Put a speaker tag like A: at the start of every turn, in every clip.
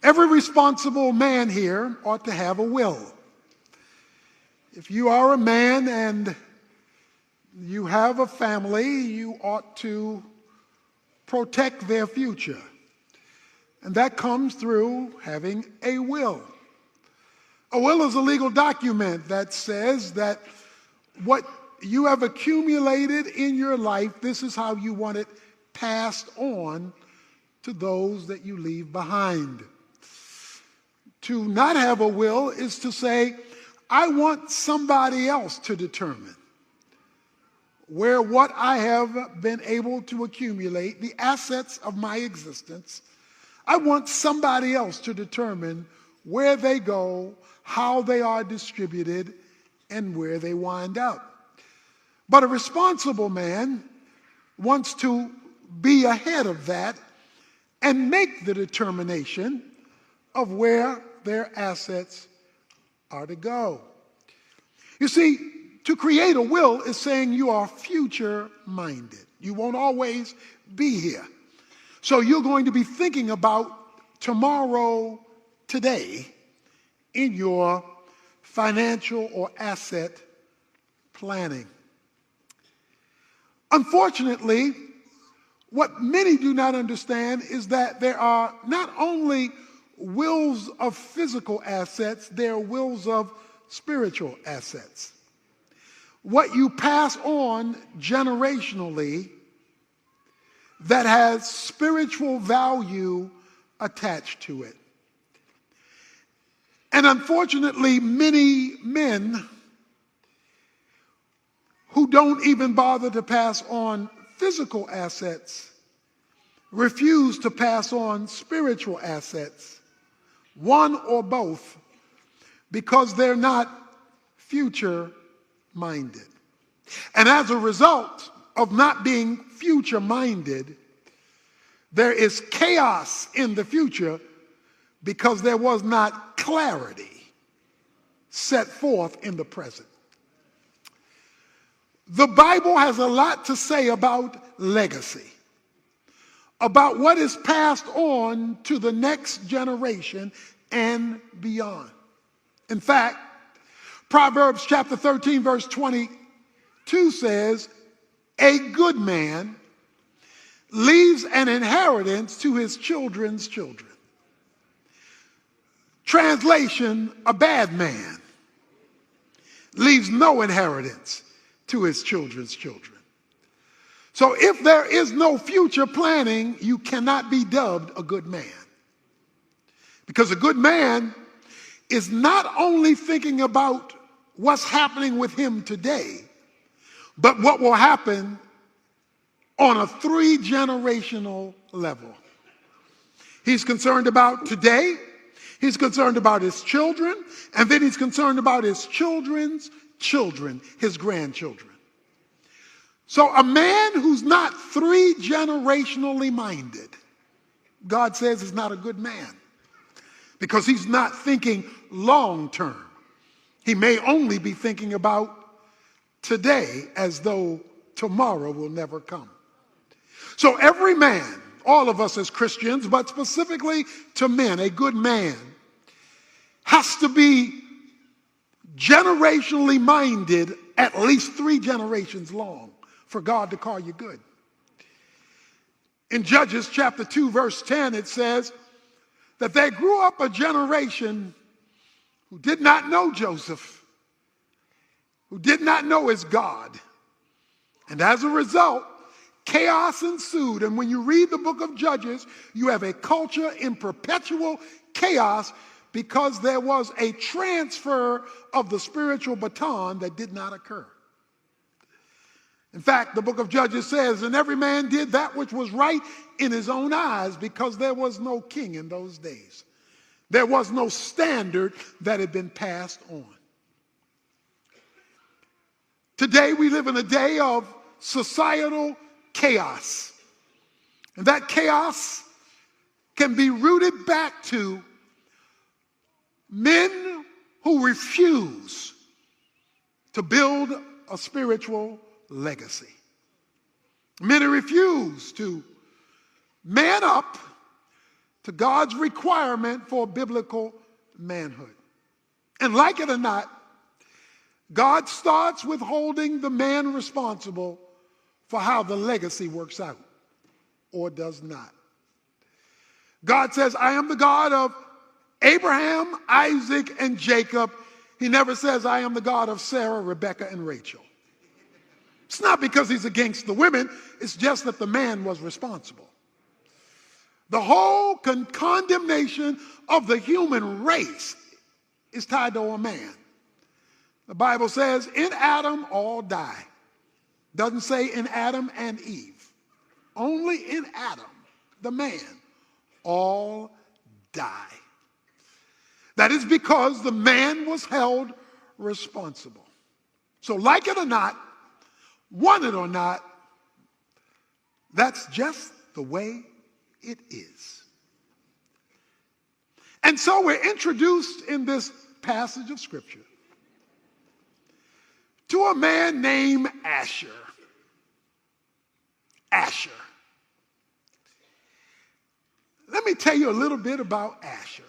A: Every responsible man here ought to have a will. If you are a man and you have a family, you ought to protect their future. And that comes through having a will. A will is a legal document that says that what you have accumulated in your life, this is how you want it passed on to those that you leave behind. To not have a will is to say, I want somebody else to determine where what I have been able to accumulate, the assets of my existence, I want somebody else to determine where they go, how they are distributed, and where they wind up. But a responsible man wants to be ahead of that and make the determination of where their assets are to go. You see, to create a will is saying you are future-minded. You won't always be here. So you're going to be thinking about tomorrow, today, in your financial or asset planning. Unfortunately, what many do not understand is that there are not only wills of physical assets, there are wills of spiritual assets. What you pass on generationally that has spiritual value attached to it. And unfortunately, many men who don't even bother to pass on physical assets refuse to pass on spiritual assets, one or both, because they're not future-minded. And as a result of not being future-minded, there is chaos in the future because there was not clarity set forth in the present. The Bible has a lot to say about legacy, about what is passed on to the next generation and beyond. In fact, Proverbs chapter 13, verse 22 says, a good man leaves an inheritance to his children's children. Translation, a bad man leaves no inheritance to his children's children. So if there is no future planning, you cannot be dubbed a good man. Because a good man is not only thinking about what's happening with him today, but what will happen on a 3-generational level. He's concerned about today, he's concerned about his children, and then he's concerned about his children's children, his grandchildren. So a man who's not 3-generationally minded, God says is not a good man, because he's not thinking long term. He may only be thinking about today as though tomorrow will never come. So every man, all of us as Christians, but specifically to men, a good man has to be generationally minded at least 3 generations long for God to call you good. In Judges chapter 2, verse 10, it says that there grew up a generation who did not know Joseph, who did not know his God. And as a result, chaos ensued. And when you read the book of Judges, you have a culture in perpetual chaos because there was a transfer of the spiritual baton that did not occur. In fact, the book of Judges says, and every man did that which was right in his own eyes, because there was no king in those days. There was no standard that had been passed on. Today we live in a day of societal chaos. And that chaos can be rooted back to men who refuse to build a spiritual legacy. Men who refuse to man up to God's requirement for biblical manhood. And like it or not, God starts with holding the man responsible for how the legacy works out or does not. God says, I am the God of Abraham, Isaac, and Jacob. He never says, I am the God of Sarah, Rebecca, and Rachel. It's not because he's against the women. It's just that the man was responsible. The whole condemnation of the human race is tied to a man. The Bible says, in Adam, all die. Doesn't say in Adam and Eve. Only in Adam, the man, all die. That is because the man was held responsible. So like it or not, want it or not, that's just the way it is. And so we're introduced in this passage of Scripture to a man named Asher. Asher. Let me tell you a little bit about Asher.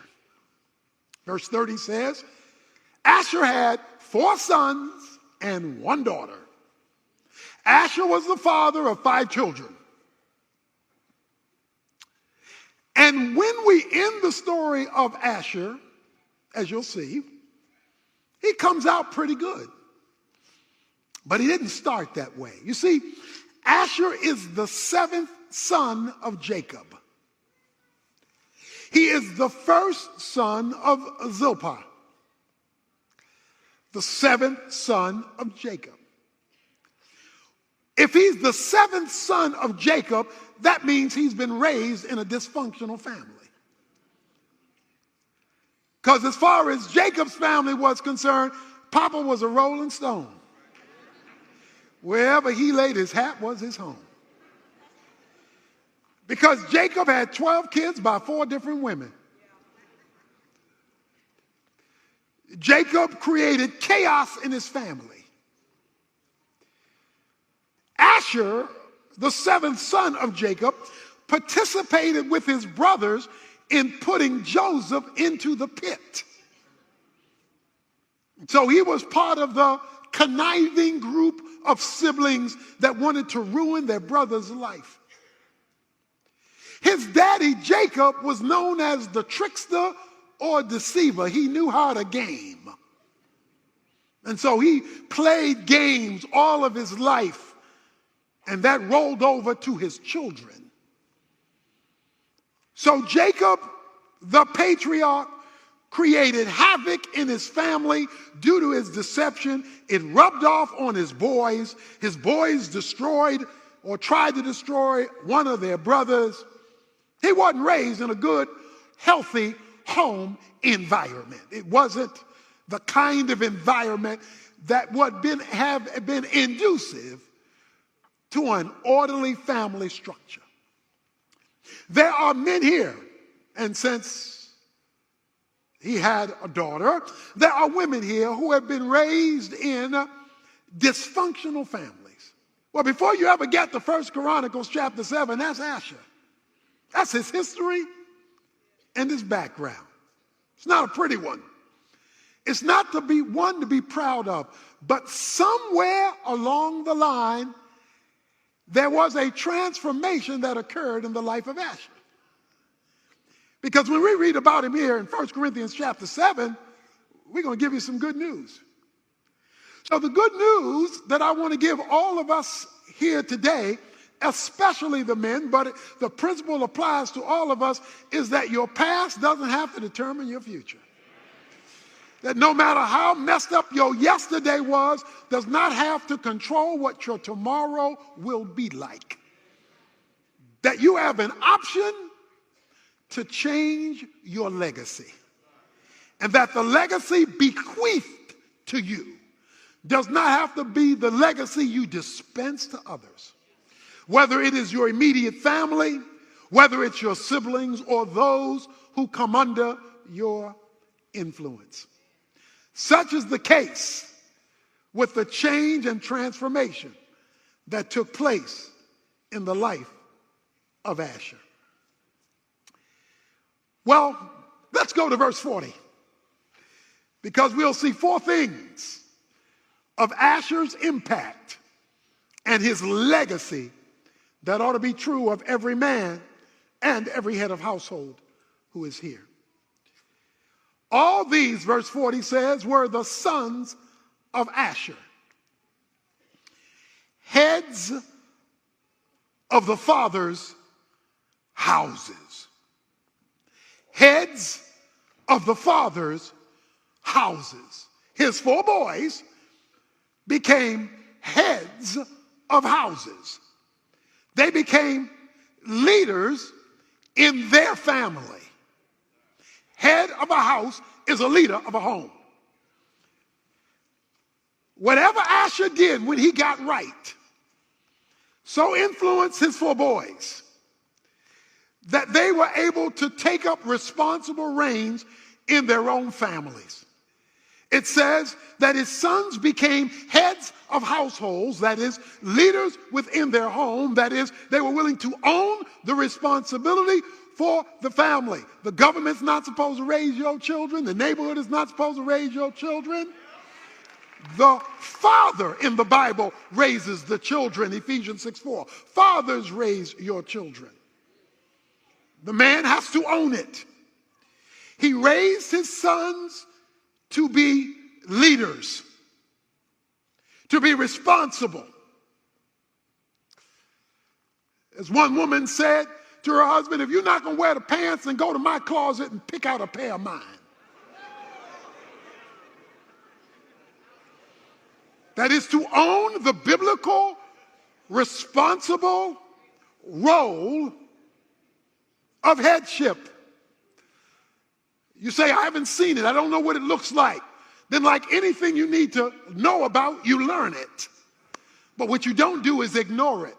A: Verse 30 says, Asher had 4 sons and 1 daughter. Asher was the father of 5 children. And when we end the story of Asher, as you'll see, he comes out pretty good. But he didn't start that way. You see, Asher is the 7th son of Jacob. He is the first son of Zilpah, the 7th son of Jacob. If he's the 7th son of Jacob, that means he's been raised in a dysfunctional family. Because as far as Jacob's family was concerned, Papa was a rolling stone. Wherever he laid his hat was his home. Because Jacob had 12 kids by 4 different women. Jacob created chaos in his family. Asher, the 7th son of Jacob, participated with his brothers in putting Joseph into the pit. So he was part of the conniving group of siblings that wanted to ruin their brother's life. His daddy, Jacob, was known as the trickster or deceiver. He knew how to game. And so he played games all of his life, and that rolled over to his children. So Jacob, the patriarch, created havoc in his family due to his deception. It rubbed off on his boys. His boys destroyed or tried to destroy one of their brothers. He wasn't raised in a good, healthy home environment. It wasn't the kind of environment that would have been inducive to an orderly family structure. There are men here, and since he had a daughter, there are women here who have been raised in dysfunctional families. Well, before you ever get to 1 Chronicles chapter 7, that's Asher. That's his history and his background. It's not a pretty one. It's not to be one to be proud of. But somewhere along the line, there was a transformation that occurred in the life of Asher. Because when we read about him here in 1 Corinthians chapter 7, we're going to give you some good news. So the good news that I want to give all of us here today, especially the men, but the principle applies to all of us, is that your past doesn't have to determine your future. That no matter how messed up your yesterday was, does not have to control what your tomorrow will be like. That you have an option to change your legacy. And that the legacy bequeathed to you does not have to be the legacy you dispense to others. Whether it is your immediate family, whether it's your siblings, or those who come under your influence. Such is the case with the change and transformation that took place in the life of Asher. Well, let's go to verse 40, because we'll see four things of Asher's impact and his legacy that ought to be true of every man and every head of household who is here. All these, verse 40 says, were the sons of Asher, heads of the fathers' houses. Heads of the fathers' houses. His four boys became heads of houses. They became leaders in their family. Head of a house is a leader of a home. Whatever Asher did when he got right, so influenced his four boys that they were able to take up responsible reins in their own families. It says that his sons became heads of households, that is, leaders within their home, that is, they were willing to own the responsibility for the family. The government's not supposed to raise your children. The neighborhood is not supposed to raise your children. The father in the Bible raises the children, Ephesians 6:4. Fathers raise your children. The man has to own it. He raised his sons to be leaders, to be responsible. As one woman said to her husband, if you're not going to wear the pants, then go to my closet and pick out a pair of mine. That is to own the biblical, responsible role of headship. You say, I haven't seen it. I don't know what it looks like. Then like anything you need to know about, you learn it. But what you don't do is ignore it.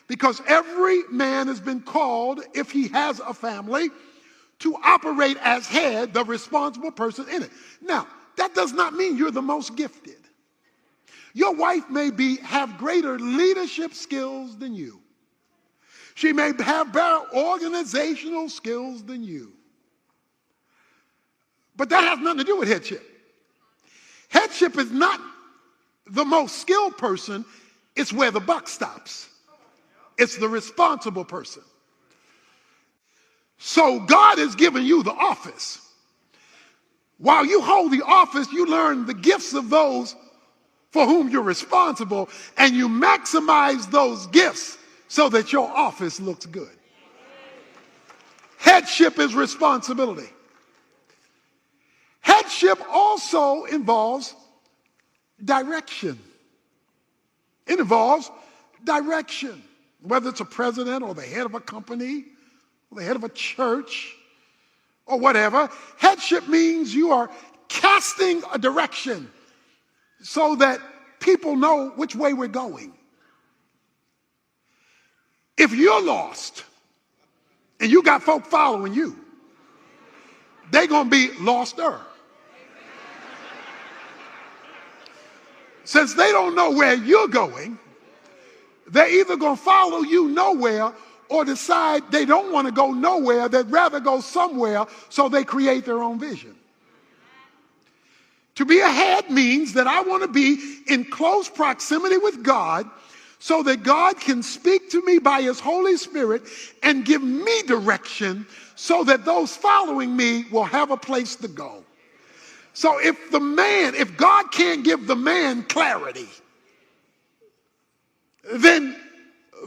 A: Because every man has been called, if he has a family, to operate as head, the responsible person in it. Now, that does not mean you're the most gifted. Your wife may have greater leadership skills than you. She may have better organizational skills than you. But that has nothing to do with headship. Headship is not the most skilled person. It's where the buck stops. It's the responsible person. So God has given you the office. While you hold the office, you learn the gifts of those for whom you're responsible, and you maximize those gifts so that your office looks good. Headship is responsibility. Headship also involves direction. It involves direction. Whether it's a president or the head of a company or the head of a church or whatever, headship means you are casting a direction so that people know which way we're going. If you're lost and you got folk following you, they're going to be loster. Since they don't know where you're going, they're either going to follow you nowhere or decide they don't want to go nowhere. They'd rather go somewhere, so they create their own vision. To be a head means that I want to be in close proximity with God so that God can speak to me by his Holy Spirit and give me direction so that those following me will have a place to go. So if God can't give the man clarity, then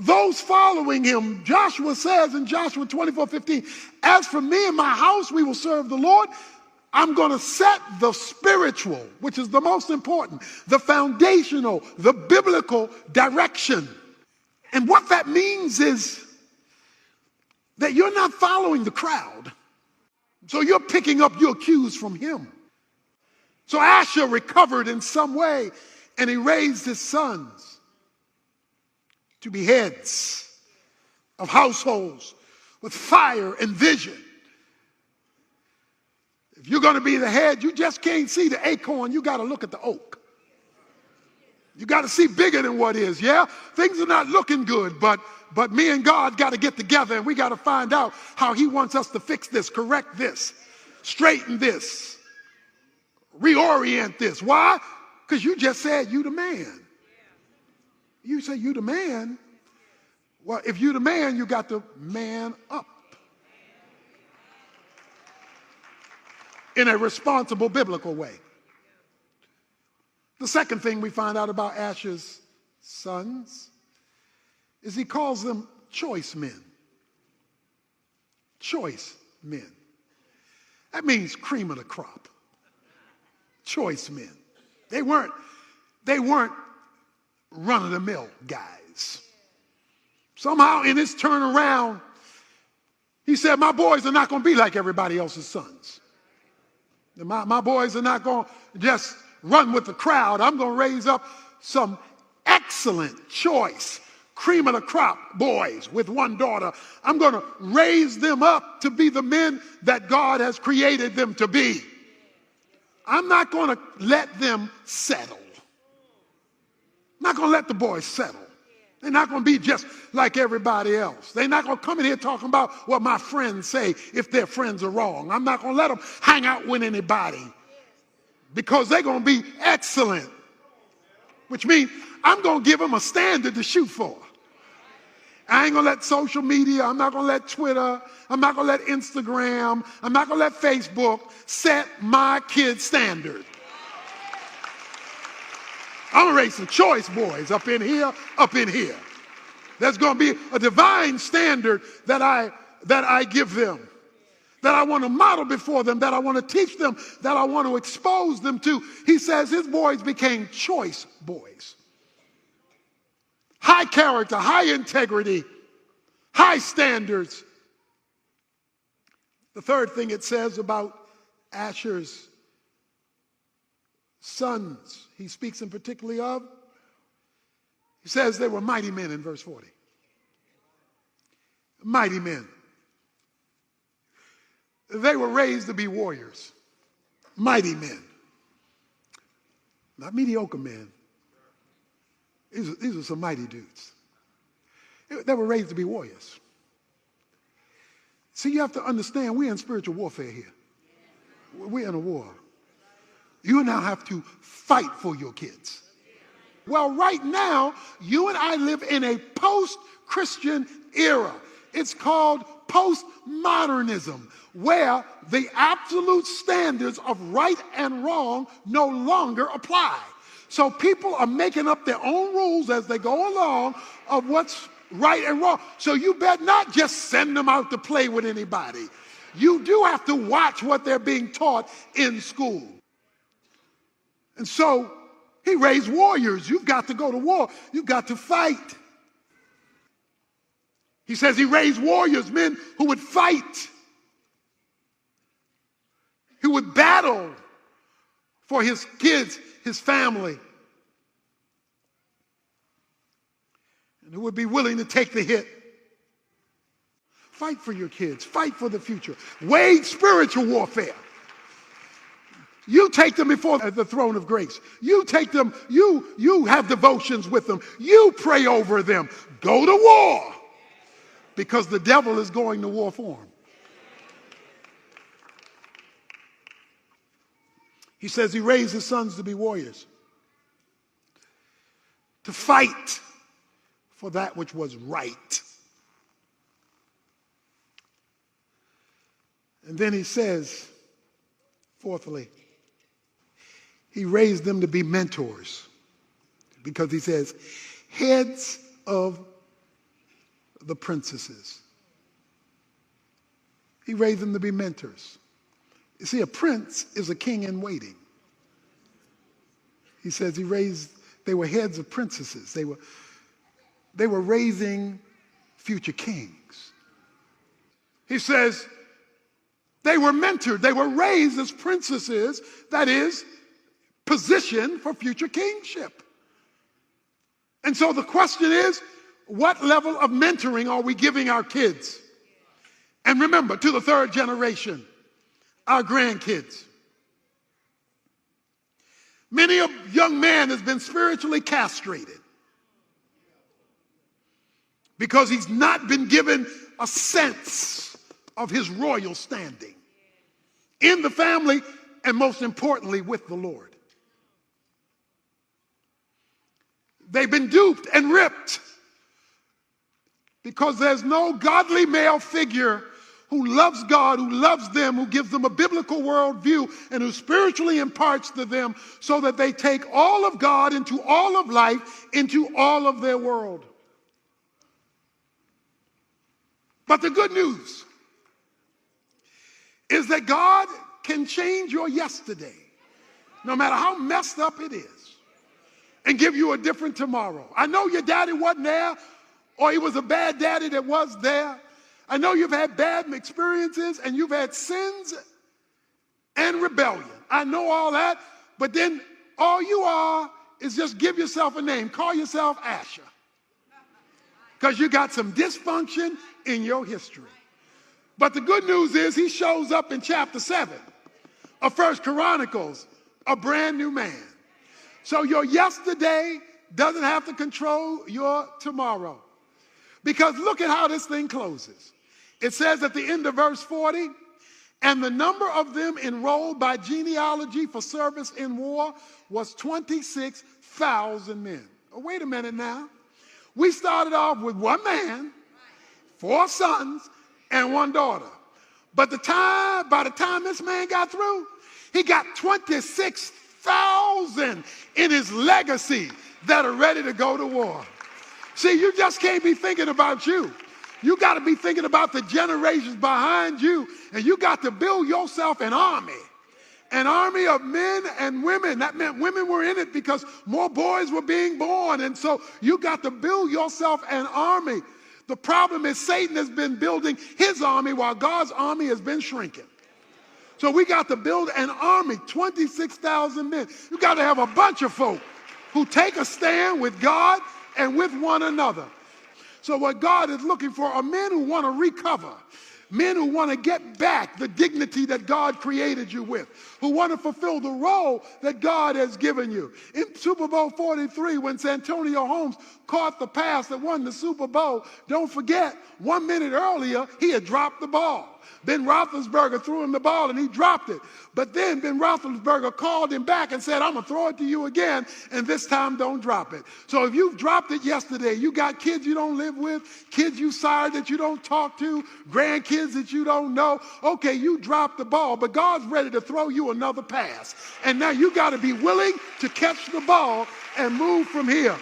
A: those following him, Joshua says in Joshua 24:15, as for me and my house, we will serve the Lord. I'm going to set the spiritual, which is the most important, the foundational, the biblical direction. And what that means is that you're not following the crowd. So you're picking up your cues from him. So Asher recovered in some way, and he raised his sons to be heads of households with fire and vision. If you're going to be the head, you just can't see the acorn. You got to look at the oak. You got to see bigger than what is, yeah? Things are not looking good, but me and God got to get together and we got to find out how he wants us to fix this, correct this, straighten this, reorient this. Why? Because you just said you the man. You say you the man. Well, if you the man, you got to man up in a responsible biblical way. The second thing we find out about Asher's sons is he calls them choice men. Choice men. That means cream of the crop. Choice men. They weren't run-of-the-mill guys. Somehow in his turnaround, he said, my boys are not going to be like everybody else's sons. My boys are not going to just run with the crowd. I'm going to raise up some excellent, choice, cream of the crop boys with one daughter. I'm going to raise them up to be the men that God has created them to be. I'm not going to let them settle. I'm not going to let the boys settle. They're not going to be just like everybody else. They're not going to come in here talking about what my friends say if their friends are wrong. I'm not going to let them hang out with anybody because they're going to be excellent, which means I'm going to give them a standard to shoot for. I ain't going to let social media, I'm not going to let Twitter, I'm not going to let Instagram, I'm not going to let Facebook set my kids' standard. I'm going to raise some choice boys up in here, up in here. There's going to be a divine standard that I give them, that I want to model before them, that I want to teach them, that I want to expose them to. He says his boys became choice boys. High character, high integrity, high standards. The third thing it says about Asher's sons, he speaks in particularly of, he says they were mighty men in verse 40. Mighty men. They were raised to be warriors. Mighty men. Not mediocre men. These are some mighty dudes. They were raised to be warriors. See, you have to understand, we're in spiritual warfare here. We're in a war. You now have to fight for your kids. Well, right now, you and I live in a post-Christian era. It's called postmodernism, where the absolute standards of right and wrong no longer apply. So people are making up their own rules as they go along of what's right and wrong. So you better not just send them out to play with anybody. You do have to watch what they're being taught in school. And so he raised warriors. You've got to go to war. You've got to fight. He says he raised warriors, men who would fight, who would battle for his kids, his family, and who would be willing to take the hit. Fight for your kids. Fight for the future. Wage spiritual warfare. You take them before the throne of grace. You take them, you have devotions with them. You pray over them. Go to war because the devil is going to war for them. He says he raised his sons to be warriors, to fight for that which was right. And then he says, fourthly, he raised them to be mentors, because he says, heads of the princesses. He raised them to be mentors. You see, a prince is a king in waiting. He says they were heads of princesses. They were raising future kings. He says they were mentored. They were raised as princesses, that is, positioned for future kingship. And so the question is, what level of mentoring are we giving our kids? And remember, to the third generation, our grandkids. Many a young man has been spiritually castrated because he's not been given a sense of his royal standing in the family and most importantly with the Lord. They've been duped and ripped because there's no godly male figure who loves God, who loves them, who gives them a biblical worldview, and who spiritually imparts to them so that they take all of God into all of life, into all of their world. But the good news is that God can change your yesterday, no matter how messed up it is, and give you a different tomorrow. I know your daddy wasn't there, or he was a bad daddy that was there. I know you've had bad experiences and you've had sins and rebellion. I know all that, but then all you are is just give yourself a name. Call yourself Asher. Because you got some dysfunction in your history. But the good news is he shows up in chapter 7 of 1 Chronicles, a brand new man. So your yesterday doesn't have to control your tomorrow. Because look at how this thing closes. It says at the end of verse 40, and the number of them enrolled by genealogy for service in war was 26,000 men. Oh, wait a minute now. We started off with one man, 4 sons, and 1 daughter. But by the time this man got through, he got 26,000 in his legacy that are ready to go to war. See, you just can't be thinking about you. You got to be thinking about the generations behind you, and you got to build yourself an army of men and women. That meant women were in it because more boys were being born, and so you got to build yourself an army. The problem is Satan has been building his army while God's army has been shrinking. So we got to build an army, 26,000 men. You got to have a bunch of folk who take a stand with God and with one another. So what God is looking for are men who want to recover, men who want to get back the dignity that God created you with, who want to fulfill the role that God has given you. In Super Bowl 43, when Santonio Holmes caught the pass that won the Super Bowl, don't forget, 1 minute earlier, he had dropped the ball. Ben Roethlisberger threw him the ball and he dropped it. But then Ben Roethlisberger called him back and said, I'm going to throw it to you again, and this time don't drop it. So if you've dropped it yesterday, you got kids you don't live with, kids you sired that you don't talk to, grandkids that you don't know. Okay, you dropped the ball, but God's ready to throw you another pass. And now you got to be willing to catch the ball and move from here.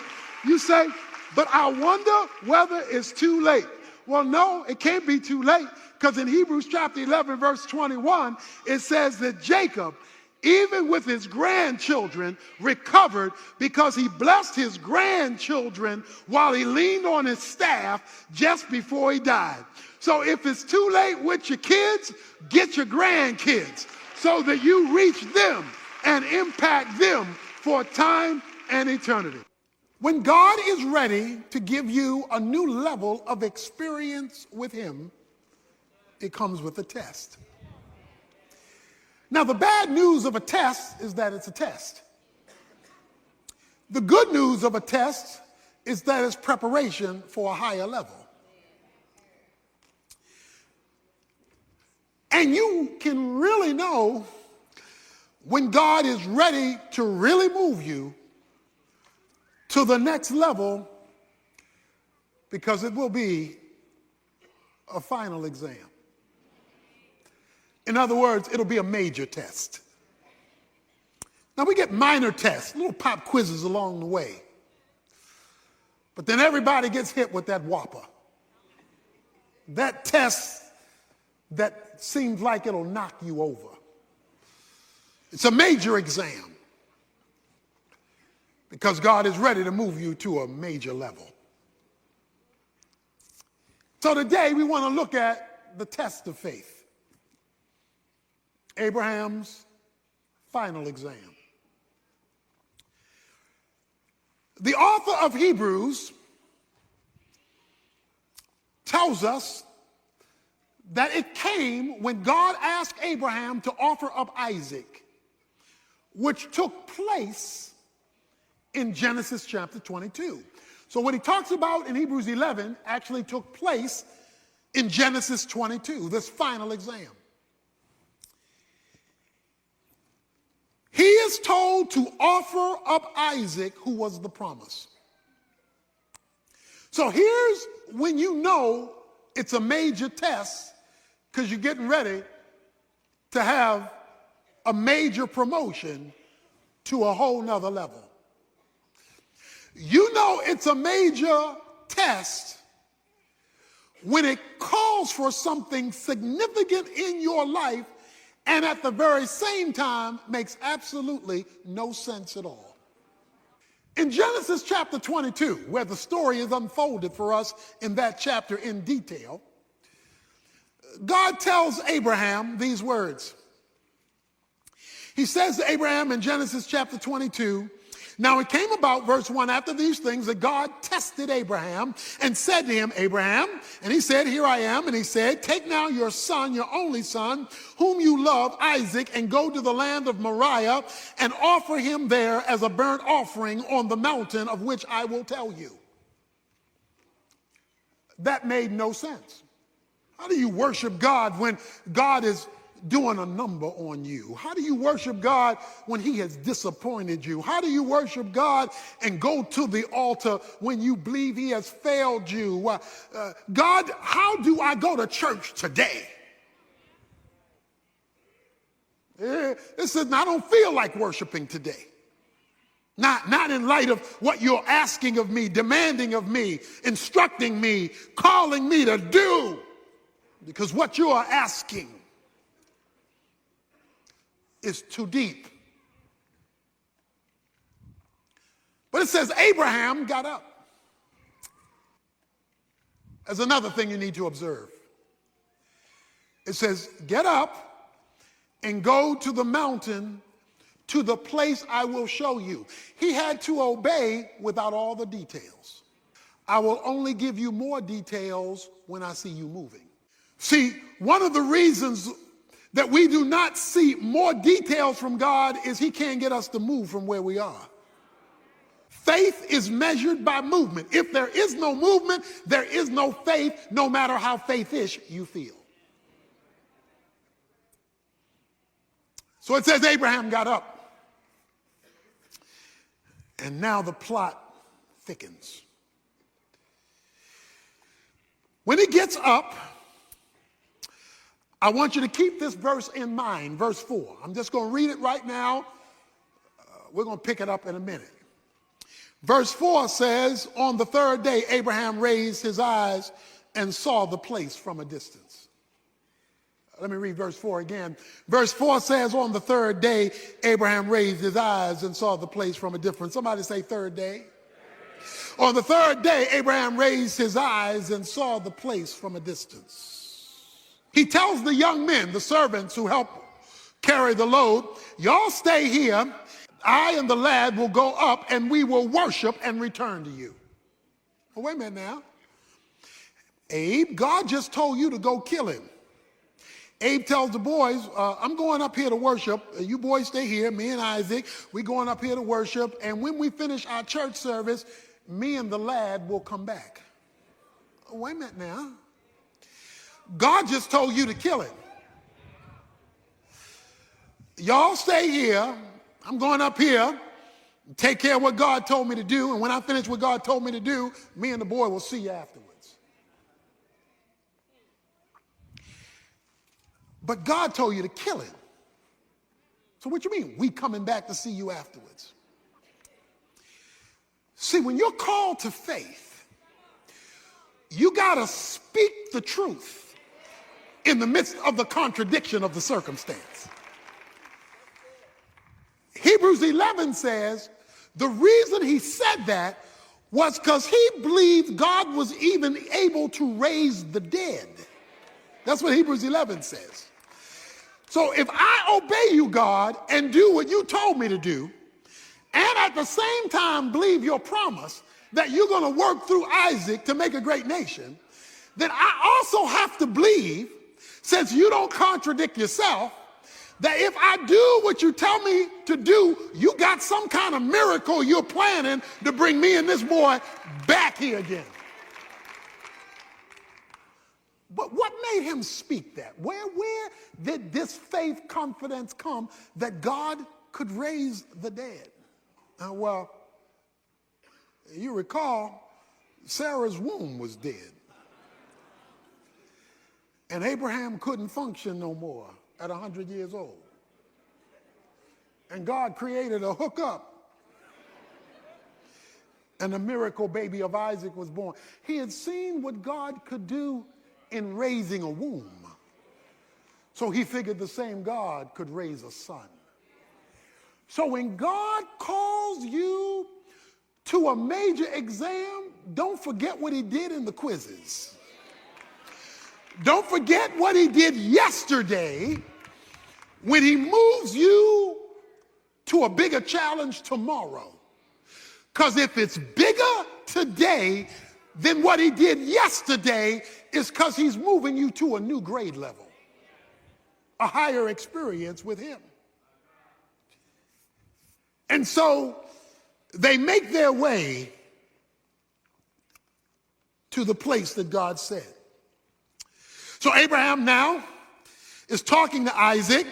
A: You say, but I wonder whether it's too late. Well, no, it can't be too late. Because in Hebrews chapter 11, verse 21, it says that Jacob, even with his grandchildren, recovered because he blessed his grandchildren while he leaned on his staff just before he died. So if it's too late with your kids, get your grandkids so that you reach them and impact them for time and eternity. When God is ready to give you a new level of experience with him, it comes with a test. Now, the bad news of a test is that it's a test. The good news of a test is that it's preparation for a higher level. And you can really know when God is ready to really move you to the next level, because it will be a final exam. In other words, it'll be a major test. Now we get minor tests, little pop quizzes along the way. But then everybody gets hit with that whopper. That test that seems like it'll knock you over. It's a major exam because God is ready to move you to a major level. So today we want to look at the test of faith. Abraham's final exam. The author of Hebrews tells us that it came when God asked Abraham to offer up Isaac, which took place in Genesis chapter 22. So what he talks about in Hebrews 11 actually took place in Genesis 22, this final exam. He is told to offer up Isaac, who was the promise. So here's when you know it's a major test, because you're getting ready to have a major promotion to a whole nother level. You know it's a major test when it calls for something significant in your life and at the very same time makes absolutely no sense at all. In Genesis chapter 22, where the story is unfolded for us in that chapter in detail, God tells Abraham these words. He says to Abraham in Genesis chapter 22, now it came about, verse 1, after these things that God tested Abraham and said to him, Abraham, and he said, here I am. And he said, take now your son, your only son, whom you love, Isaac, and go to the land of Moriah and offer him there as a burnt offering on the mountain of which I will tell you. That made no sense. How do you worship God when God is doing a number on you? How do you worship God when he has disappointed you? How do you worship God and go to the altar when you believe he has failed you? God, how do I go to church today? Listen, I don't feel like worshiping today. Not in light of what you're asking of me, demanding of me, instructing me, calling me to do. Because what you are asking is too deep. But it says Abraham got up. There's another thing you need to observe. It says, get up and go to the mountain, to the place I will show you. He had to obey without all the details. I will only give you more details when I see you moving. See, one of the reasons that we do not see more details from God is he can't get us to move from where we are. Faith is measured by movement. If there is no movement, there is no faith, no matter how faith-ish you feel. So it says Abraham got up. And now the plot thickens. When he gets up, I want you to keep this verse in mind, verse 4. I'm just going to read it right now. We're going to pick it up in a minute. Verse 4 says, on the third day, Abraham raised his eyes and saw the place from a distance. Let me read verse 4 again. Verse 4 says, on the third day, Abraham raised his eyes and saw the place from a distance. Somebody say third day. On the third day, Abraham raised his eyes and saw the place from a distance. He tells the young men, the servants who help carry the load, y'all stay here. I and the lad will go up and we will worship and return to you. Well, wait a minute now. Abe, God just told you to go kill him. Abe tells the boys, I'm going up here to worship. You boys stay here, me and Isaac. We're going up here to worship. And when we finish our church service, me and the lad will come back. Wait a minute now. God just told you to kill him. Y'all stay here. I'm going up here, take care of what God told me to do. And when I finish what God told me to do, me and the boy will see you afterwards. But God told you to kill him. So what you mean? We coming back to see you afterwards. See, when you're called to faith, you got to speak the truth in the midst of the contradiction of the circumstance. Hebrews 11 says the reason he said that was because he believed God was even able to raise the dead. That's what Hebrews 11 says. So if I obey you, God, and do what you told me to do, and at the same time believe your promise that you're going to work through Isaac to make a great nation, then I also have to believe, since you don't contradict yourself, that if I do what you tell me to do, you got some kind of miracle you're planning to bring me and this boy back here again. But what made him speak that? Where did this faith confidence come that God could raise the dead? Well, you recall, Sarah's womb was dead. And Abraham couldn't function no more at 100 years old. And God created a hookup. And the miracle baby of Isaac was born. He had seen what God could do in raising a womb. So he figured the same God could raise a son. So when God calls you to a major exam, don't forget what he did in the quizzes. Don't forget what he did yesterday when he moves you to a bigger challenge tomorrow. Because if it's bigger today than what he did yesterday, it's because he's moving you to a new grade level, a higher experience with him. And so they make their way to the place that God said. So Abraham now is talking to Isaac.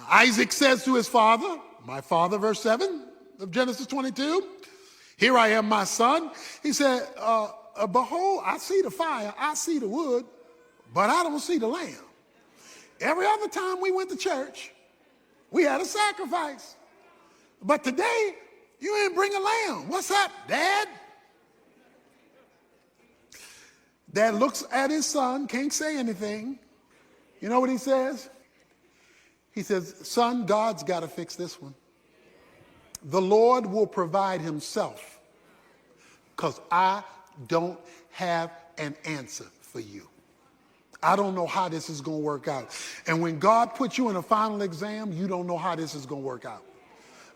A: Isaac says to his father, my father, verse 7 of Genesis 22, here I am, my son. He said, behold, I see the fire, I see the wood, but I don't see the lamb. Every other time we went to church, we had a sacrifice. But today, you ain't bring a lamb. What's up, Dad? Dad looks at his son, can't say anything. You know what he says? He says, son, God's got to fix this one. The Lord will provide himself because I don't have an answer for you. I don't know how this is going to work out. And when God puts you in a final exam, you don't know how this is going to work out.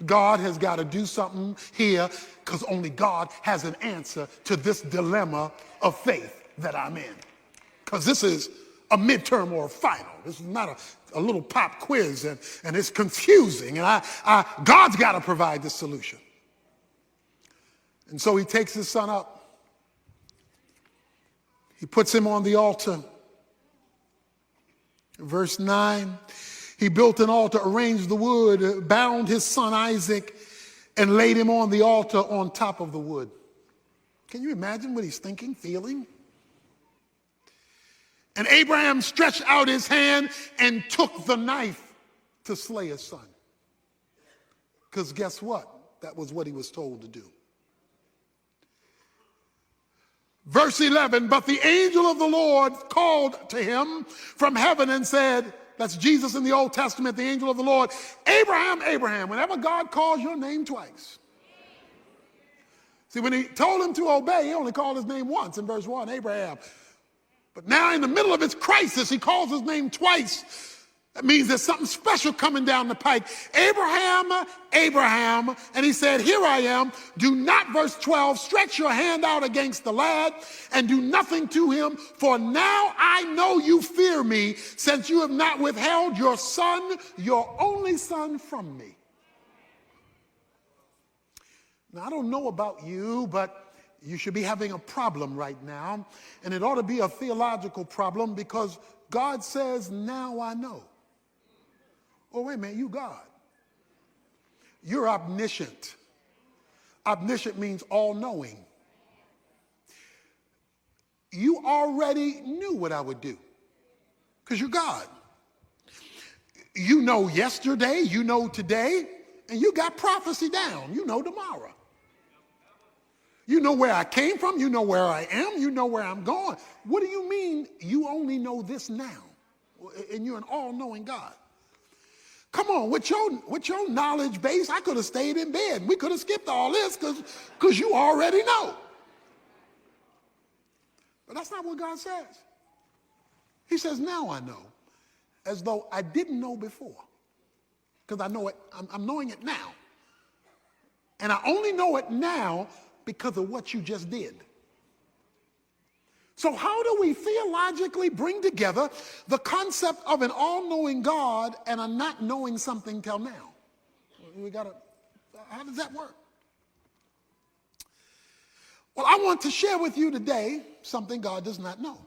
A: God has got to do something here because only God has an answer to this dilemma of faith that I'm in. Because this is a midterm or a final. This is not a little pop quiz, and it's confusing. And God's got to provide the solution. And so he takes his son up. He puts him on the altar. Verse 9, he built an altar, arranged the wood, bound his son Isaac, and laid him on the altar on top of the wood. Can you imagine what he's thinking, feeling? And Abraham stretched out his hand and took the knife to slay his son. Because guess what? That was what he was told to do. Verse 11, but the angel of the Lord called to him from heaven and said, that's Jesus in the Old Testament, the angel of the Lord, Abraham, Abraham. Whenever God calls your name twice. See, when he told him to obey, he only called his name once in verse 1, Abraham. But now in the middle of his crisis, he calls his name twice. That means there's something special coming down the pike. Abraham, Abraham. And he said, here I am. Do not, verse 12, stretch your hand out against the lad and do nothing to him. For now I know you fear me, since you have not withheld your son, your only son, from me. Now, I don't know about you, but you should be having a problem right now. And it ought to be a theological problem because God says, now I know. Oh, wait a minute, you God. You're omniscient. Omniscient means all-knowing. You already knew what I would do because you're God. You know yesterday, you know today, and you got prophecy down. You know tomorrow. You know where I came from. You know where I am. You know where I'm going. What do you mean you only know this now? And you're an all-knowing God. Come on, with your knowledge base, I could have stayed in bed. We could have skipped all this because you already know. But that's not what God says. He says, now I know, as though I didn't know before. Because I know it, I'm knowing it now. And I only know it now because of what you just did. So how do we theologically bring together the concept of an all-knowing God and a not knowing something till now? How does that work? Well, I want to share with you today something God does not know.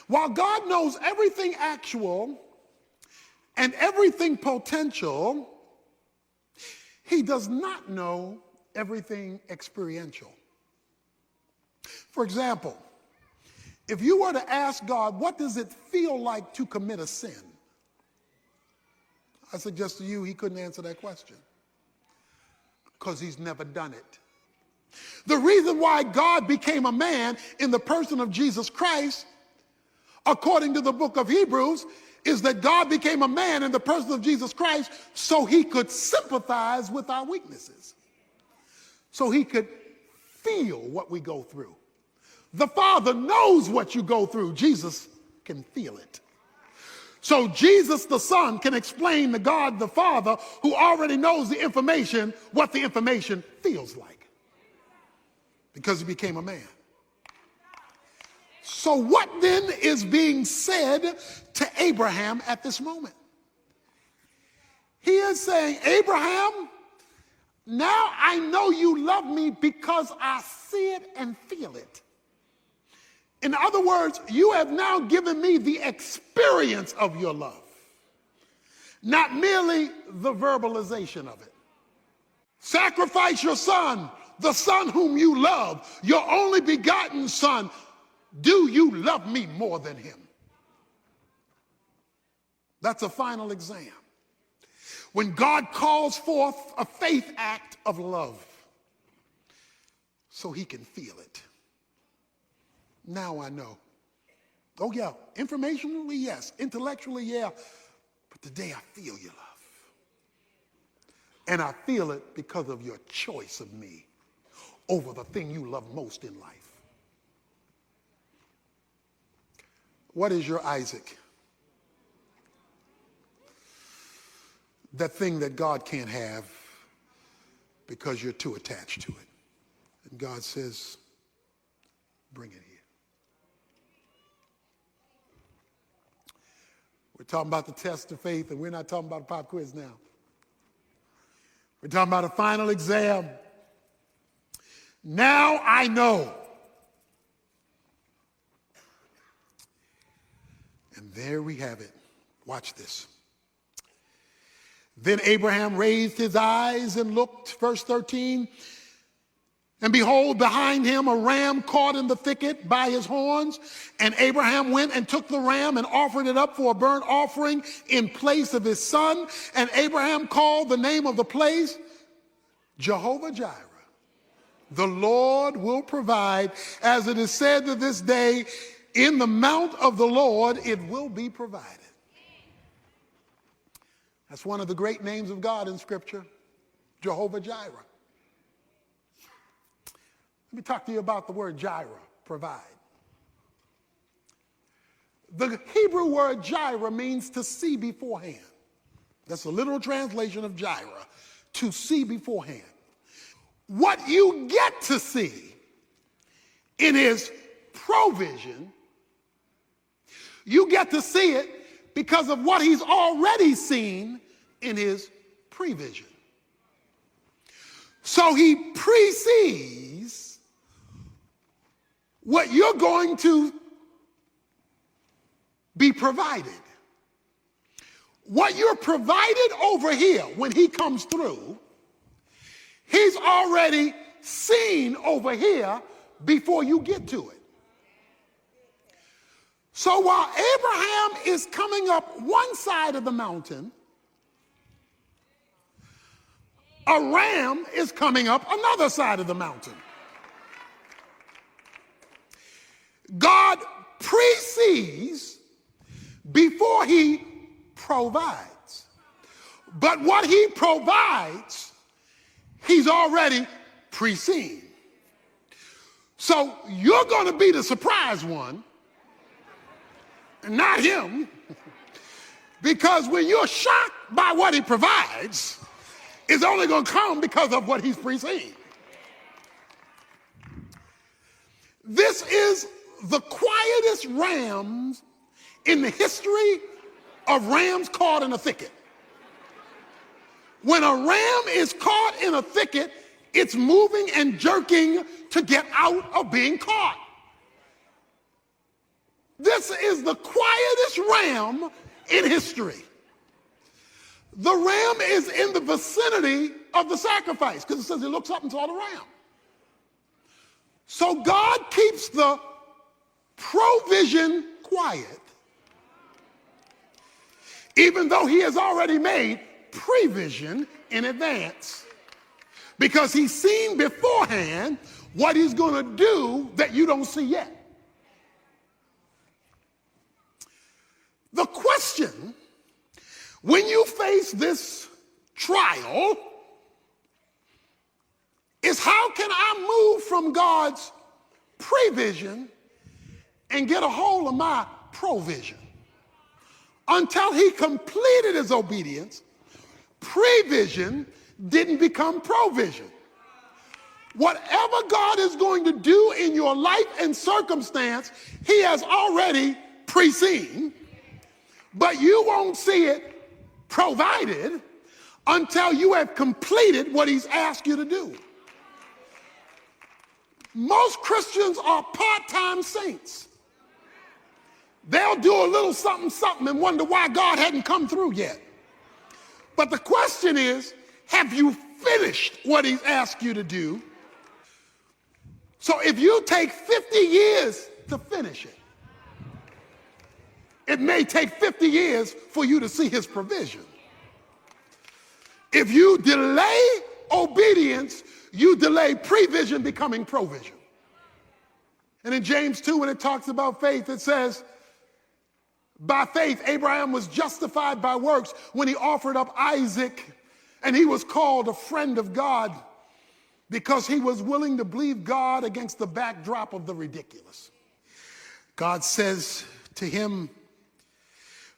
A: While God knows everything actual and everything potential, he does not know everything experiential. For example, if you were to ask God, what does it feel like to commit a sin? I suggest to you he couldn't answer that question because he's never done it. The reason why God became a man in the person of Jesus Christ, according to the book of Hebrews, is that God became a man in the person of Jesus Christ so he could sympathize with our weaknesses, so he could feel what we go through. The Father knows what you go through. Jesus can feel it. So Jesus the Son can explain to God the Father, who already knows the information, what the information feels like, because he became a man. So what then is being said to Abraham at this moment? He is saying, Abraham, now I know you love me because I see it and feel it. In other words, you have now given me the experience of your love, not merely the verbalization of it. Sacrifice your son, the son whom you love, your only begotten son. Do you love me more than him? That's a final exam. When God calls forth a faith act of love so he can feel it. Now I know. Oh yeah, informationally, yes. Intellectually, yeah. But today I feel your love. And I feel it because of your choice of me over the thing you love most in life. What is your Isaac? That thing that God can't have because you're too attached to it. And God says, bring it here. We're talking about the test of faith, and we're not talking about a pop quiz now. We're talking about a final exam. Now I know. And there we have it. Watch this. Then Abraham raised his eyes and looked, verse 13, and behold, behind him a ram caught in the thicket by his horns. And Abraham went and took the ram and offered it up for a burnt offering in place of his son. And Abraham called the name of the place Jehovah Jireh. The Lord will provide, as it is said to this day, in the mount of the Lord it will be provided. That's one of the great names of God in Scripture, Jehovah Jireh. Let me talk to you about the word Jireh, provide. The Hebrew word Jireh means to see beforehand. That's a literal translation of Jireh, to see beforehand. What you get to see in his provision, you get to see it because of what he's already seen in his prevision. So he precedes what you're going to be provided. What you're provided over here when he comes through, he's already seen over here before you get to it. So while Abraham is coming up one side of the mountain, a ram is coming up another side of the mountain. God precedes before he provides. But what he provides, he's already preceded. So you're going to be the surprise one, not him, because when you're shocked by what he provides, it's only going to come because of what he's preceded. This is the quietest rams in the history of rams caught in a thicket. When a ram is caught in a thicket, it's moving and jerking to get out of being caught. This is the quietest ram in history. The ram is in the vicinity of the sacrifice because it says he looks up and saw the ram. So God keeps the provision quiet, even though he has already made prevision in advance, because he's seen beforehand what he's going to do that you don't see yet. The question, when you face this trial, is how can I move from God's prevision and get a hold of my provision? Until he completed his obedience, prevision didn't become provision. Whatever God is going to do in your life and circumstance, he has already pre-seen, but you won't see it provided until you have completed what he's asked you to do. Most Christians are part-time saints. They'll do a little something, something and wonder why God hadn't come through yet. But the question is, have you finished what he's asked you to do? So if you take 50 years to finish it, it may take 50 years for you to see his provision. If you delay obedience, you delay prevision becoming provision. And in James 2, when it talks about faith, it says, by faith, Abraham was justified by works when he offered up Isaac, and he was called a friend of God because he was willing to believe God against the backdrop of the ridiculous. God says to him,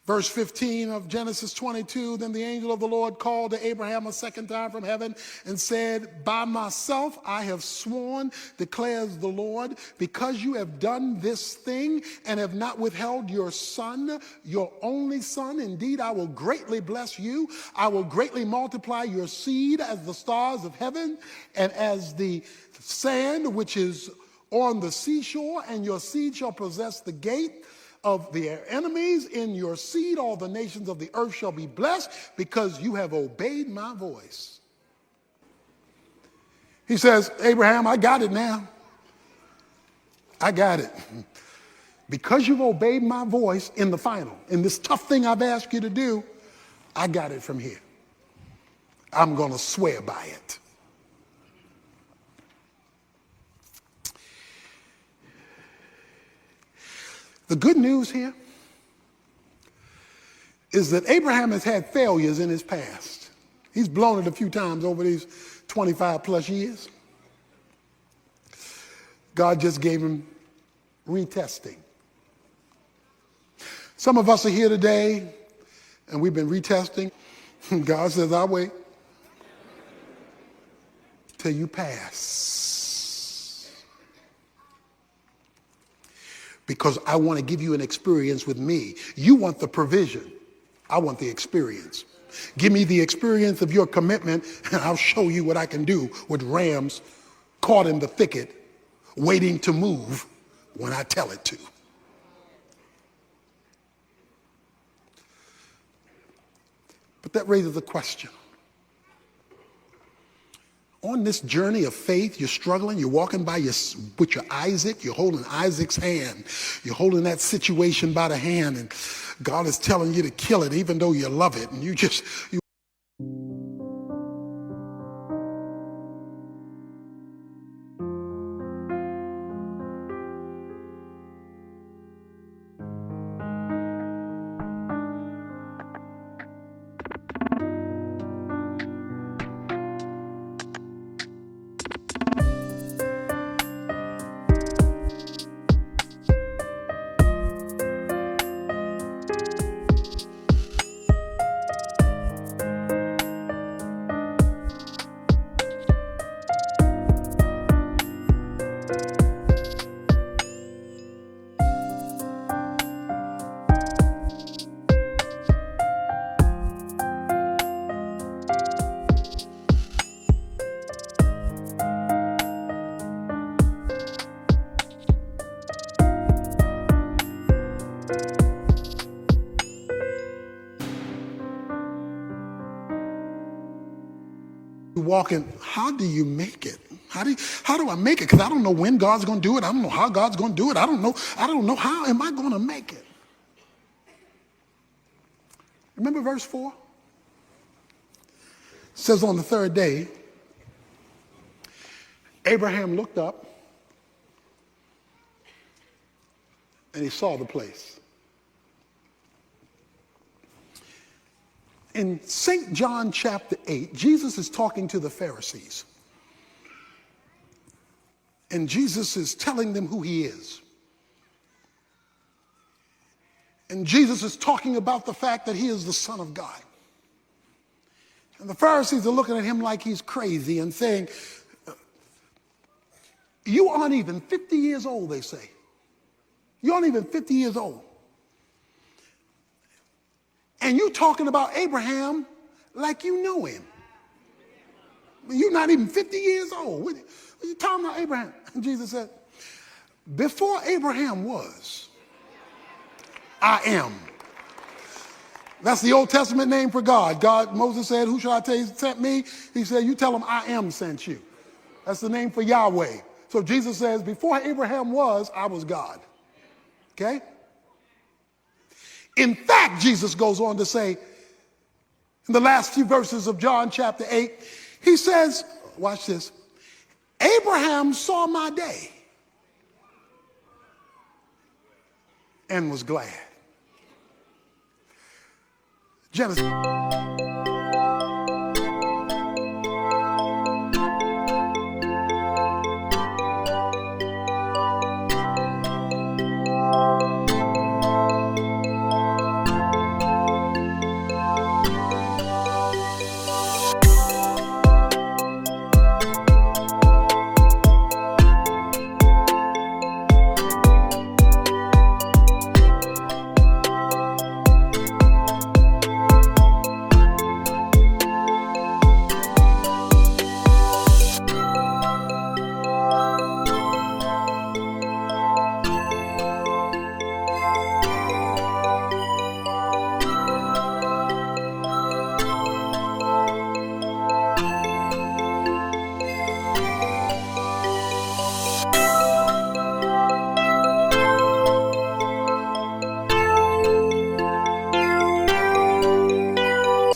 A: verse 15 of Genesis 22, then the angel of the Lord called to Abraham a second time from heaven and said, by myself I have sworn, declares the Lord, because you have done this thing and have not withheld your son, your only son. Indeed, I will greatly bless you. I will greatly multiply your seed as the stars of heaven and as the sand which is on the seashore, and your seed shall possess the gate of their enemies. In your seed all the nations of the earth shall be blessed, because you have obeyed my voice. He says, Abraham, I got it now. I got it. Because you've obeyed my voice in the final, in this tough thing I've asked you to do, I got it from here. I'm going to swear by it. The good news here is that Abraham has had failures in his past. He's blown it a few times over these 25 plus years. God just gave him retesting. Some of us are here today and we've been retesting. God says, I'll wait till you pass. Because I want to give you an experience with me. You want the provision. I want the experience. Give me the experience of your commitment, and I'll show you what I can do with rams caught in the thicket, waiting to move when I tell it to. But that raises a question. On this journey of faith, you're struggling, you're walking with your Isaac, you're holding Isaac's hand. You're holding that situation by the hand, and God is telling you to kill it even though you love it. And you Walking, how do you make it? How do I make it? Because I don't know when God's going to do it. I don't know how God's going to do it. I don't know how am I going to make it? Remember verse 4? It says on the third day, Abraham looked up and he saw the place. In St. John chapter 8, Jesus is talking to the Pharisees. And Jesus is telling them who he is. And Jesus is talking about the fact that he is the Son of God. And the Pharisees are looking at him like he's crazy and saying, you aren't even 50 years old, they say. You aren't even 50 years old. And you're talking about Abraham like you know him. You're not even 50 years old. What are you talking about Abraham? And Jesus said, before Abraham was, I am. That's the Old Testament name for God. Moses said, who shall I tell you sent me? He said, you tell him I am sent you. That's the name for Yahweh. So Jesus says, before Abraham was, I was God. Okay? In fact, Jesus goes on to say, in the last few verses of John chapter 8, he says, watch this, Abraham saw my day and was glad. Genesis.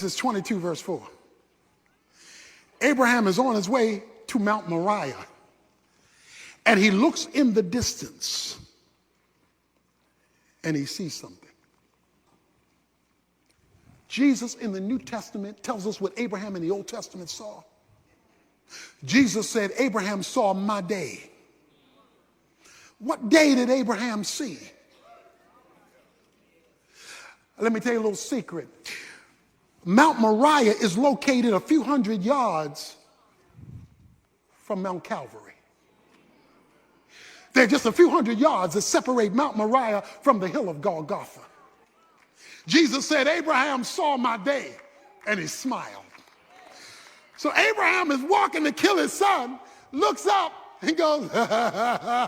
A: Genesis 22, verse 4. Abraham is on his way to Mount Moriah, and he looks in the distance, and he sees something. Jesus in the New Testament tells us what Abraham in the Old Testament saw. Jesus said, Abraham saw my day. What day did Abraham see? Let me tell you a little secret. Mount Moriah is located a few hundred yards from Mount Calvary. There are just a few hundred yards that separate Mount Moriah from the hill of Golgotha. Jesus said, Abraham saw my day, and he smiled. So Abraham is walking to kill his son, looks up, and goes, yeah.